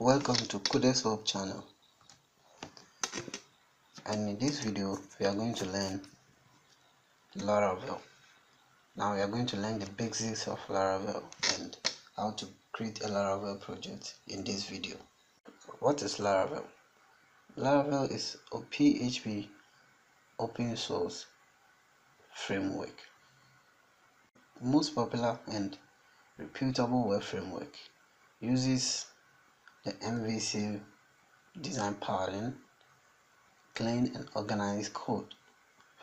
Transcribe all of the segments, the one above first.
Welcome to Coderx Hub channel, and in this video we are going to learn Laravel. Now we are going to learn the basics of Laravel and how to create a Laravel project in this video. What is Laravel? Laravel is a PHP open source framework, most popular and reputable web framework. Uses the MVC design pattern, clean and organized code,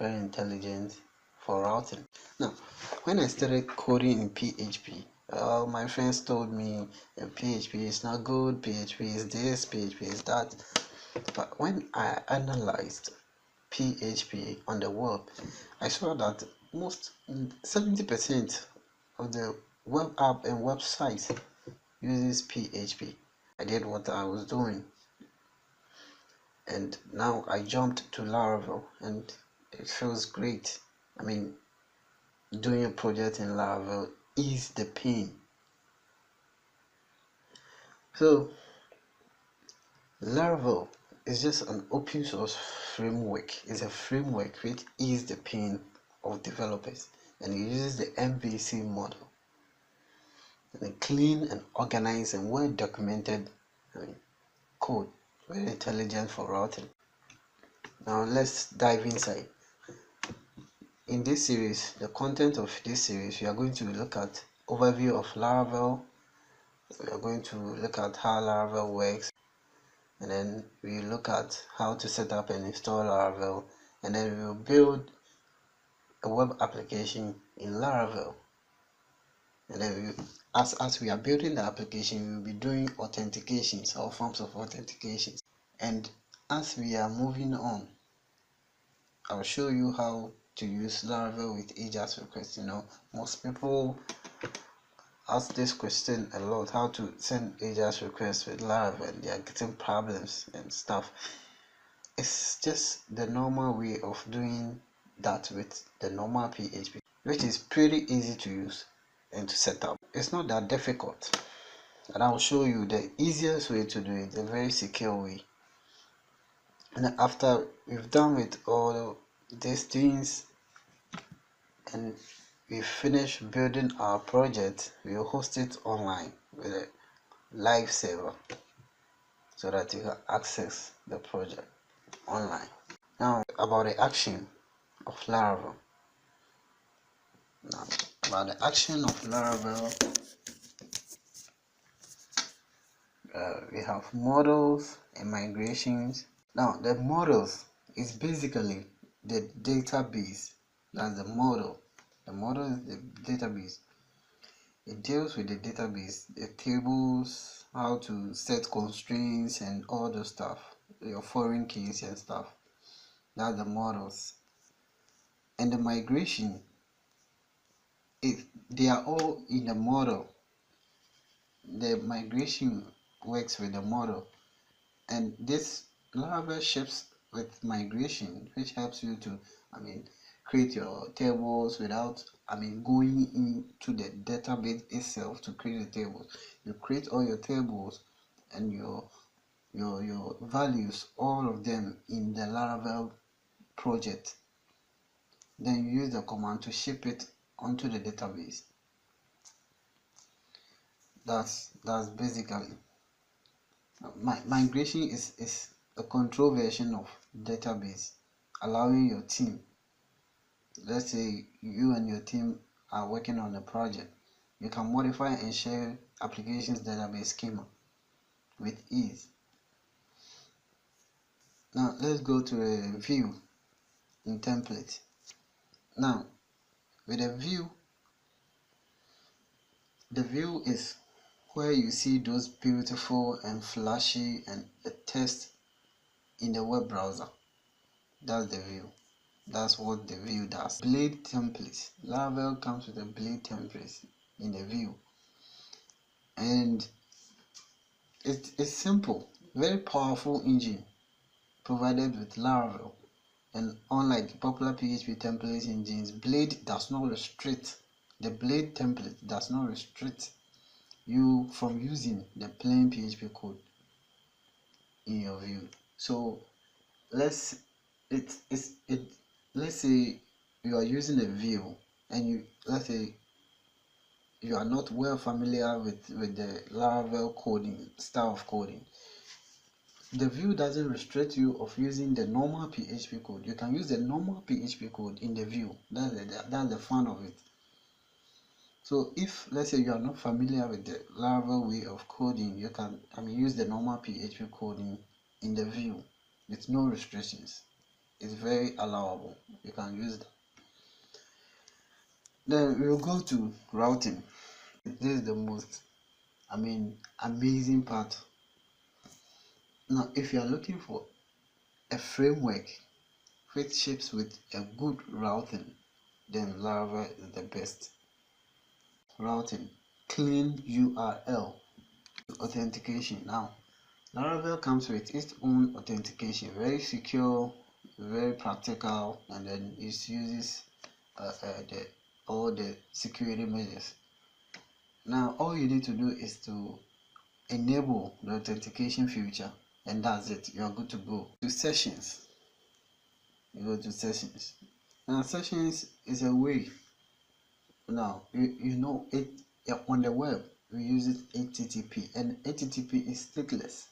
very intelligent for routing. Now, when I started coding in PHP, my friends told me PHP is not good, PHP is this, PHP is that. But when I analyzed PHP on the web, I saw that most 70% of the web app and website uses PHP. I did what I was doing, and now I jumped to Laravel, and it feels great. I mean, doing a project in Laravel is the pain. So Laravel is just an open source framework. It's a framework which is the pain of developers, and it uses the MVC model, and a clean and organized and well documented code, very intelligent for routing. Now let's dive inside. In this series, the content of this series, we are going to look at overview of Laravel. We are going to look at how Laravel works, and then we look at how to set up and install Laravel, and then we will build a web application in Laravel. And then as we are building the application, we will be doing authentications, all forms of authentications. And as we are moving on, I'll show you how to use Laravel with AJAX requests. Most people ask this question a lot, how to send AJAX requests with Laravel, and they are getting problems and stuff. It's just the normal way of doing that with the normal PHP, which is pretty easy to use and to set up. It's not that difficult, and I'll show you the easiest way to do it, a very secure way. And after we've done with all these things and we finish building our project, we will host it online with a live server so that you can access the project online. Now about the action of Laravel. Now about the action of Laravel, we have models and migrations. Now the models is basically the database. That's the model. The model is the database. It deals with the database, the tables, how to set constraints and all the stuff, your foreign keys and stuff. That's the models. And the migration, they are all in the model. The migration works with the model, and this Laravel ships with migration, which helps you to create your tables without going into the database itself to create the tables. You create all your tables and your values, all of them in the Laravel project. Then you use the command to ship it onto the database. That's basically migration is a control version of database, allowing your team, let's say you and your team are working on a project, you can modify and share applications database schema with ease. Now let's go to a view in template. Now with a view, the view is where you see those beautiful and flashy and the text in the web browser. That's the view. That's what the view does. Blade templates. Laravel comes with a blade template in the view, and it's simple, very powerful engine provided with Laravel. And unlike popular PHP template engines, Blade does not restrict. The Blade template does not restrict you from using the plain PHP code. in your view. So let's let's say you are using a view, and let's say you are not well familiar with the Laravel coding style of coding. The view doesn't restrict you of using the normal PHP code. You can use the normal PHP code in the view. That's the fun of it. So if let's say you are not familiar with the Laravel way of coding, you can use the normal PHP coding in the view with no restrictions. It's very allowable. You can use that. Then we'll go to routing. This is the most amazing part. Now if you are looking for a framework which ships with a good routing, then Laravel is the best. Routing, clean URL, authentication. Now Laravel comes with its own authentication, very secure, very practical, and then it uses all the security measures. Now all you need to do is to enable the authentication feature, and that's it. You are good to go. To sessions, you go to sessions. Now sessions is a way. Now you know it on the web. We use it HTTP, and HTTP is stateless.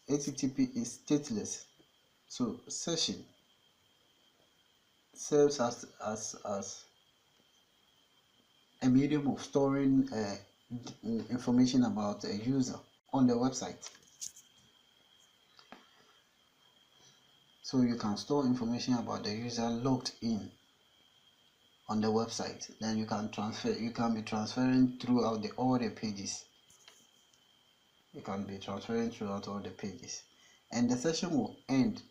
HTTP is stateless. So session serves as a medium of storing information about a user on the website. So you can store information about the user logged in on the website. Then you can transfer. You can be transferring throughout all the pages. You can be transferring throughout all the pages, and the session will end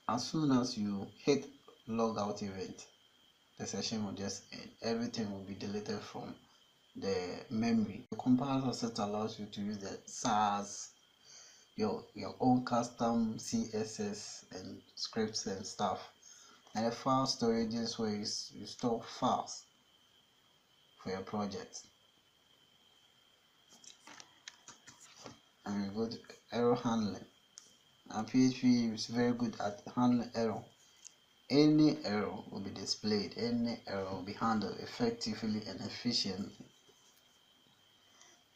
as soon as you hit logout event. The session will just end. Everything will be deleted from the memory. The compiler set allows you to use the SAS, your own custom CSS and scripts and stuff, and the file storage is where you store files for your project. And we go to error handling. And PHP is very good at handling error. Any error will be displayed. Any error will be handled effectively and efficiently.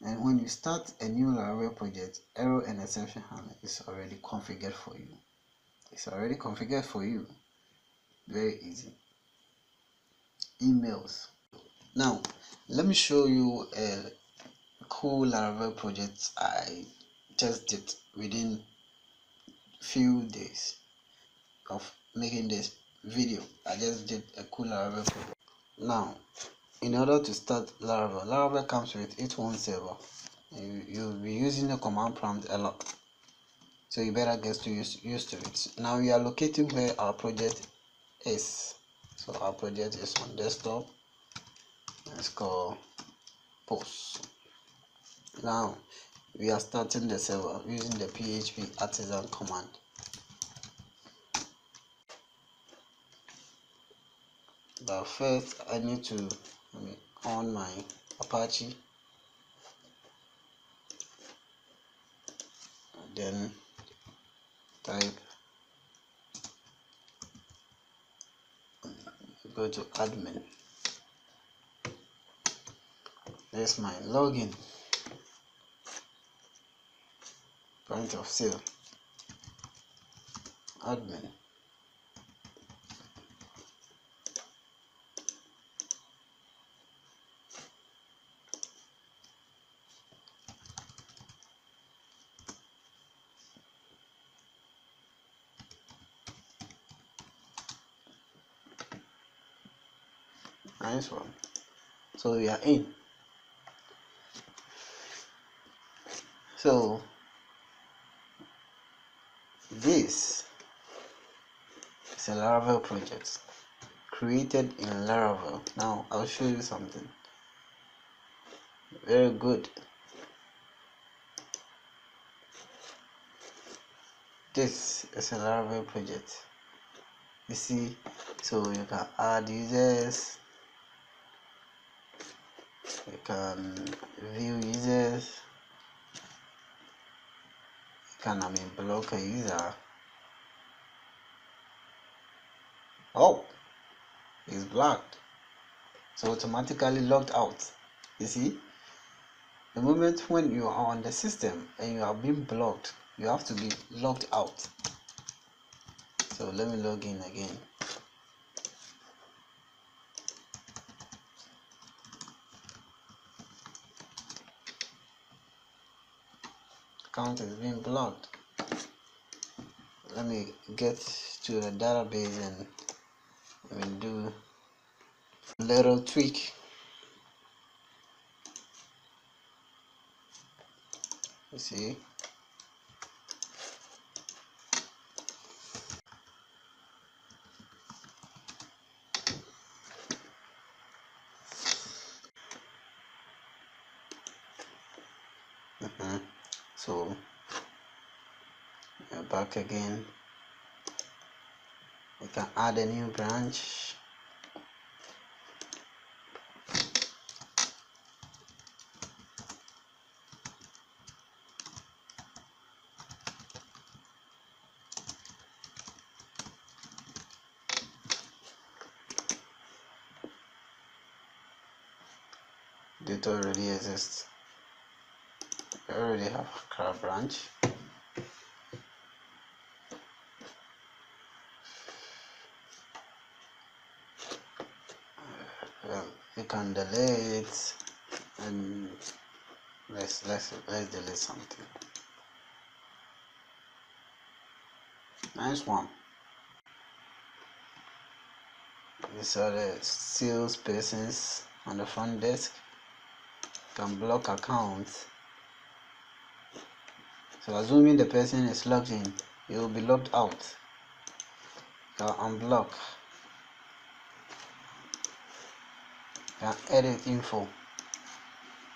And when you start a new Laravel project, error and exception handling is already configured for you. It's already configured for you. Very easy. Emails. Now, let me show you a cool Laravel project I just did within few days of making this video. I just did a cool Laravel project. Now, in order to start Laravel comes with its own server. You'll be using the command prompt a lot, so you better get used to it. Now we are locating where our project is. So our project is on desktop. It's called post. Now we are starting the server using the PHP artisan command. But first I need to on my Apache, then type, go to admin. There's my login, point of sale, admin. Nice one. So we are in. So this is a Laravel project created in Laravel. Now I'll show you something very good. This is a Laravel project. You see, so you can add users, you can view users, can block a user. Oh, it's blocked, so automatically logged out. You see, the moment when you are on the system and you are being blocked, you have to be logged out. So let me log in again. Account is being blocked. Let me get to the database and let me do a little tweak. You see, so we're back again. We can add a new branch. Data already exists. We already have a car branch. Well, you can delete and let's delete something. Nice one. These are the sales persons on the front desk. You can block accounts. So assuming the person is logged in, he will be logged out. You can unblock. You can edit info.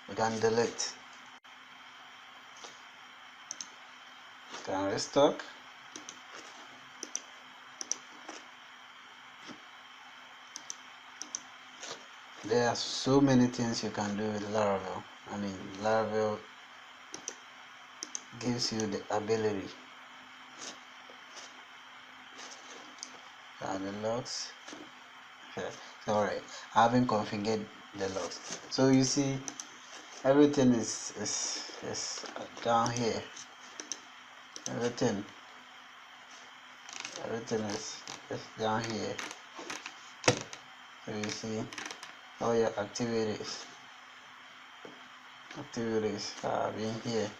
You can delete. You can restock. There are so many things you can do with Laravel. Laravel gives you the ability. The logs. Sorry, I haven't configured the logs. So you see, everything is down here. Everything is down here. So you see all your activities are in here.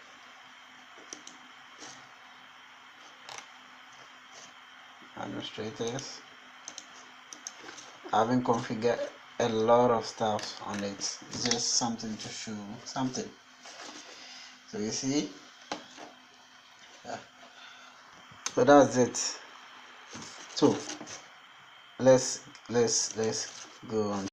Administrators. I haven't configured a lot of stuff on it. It's just something to show something. So you see, so that's it. So let's go on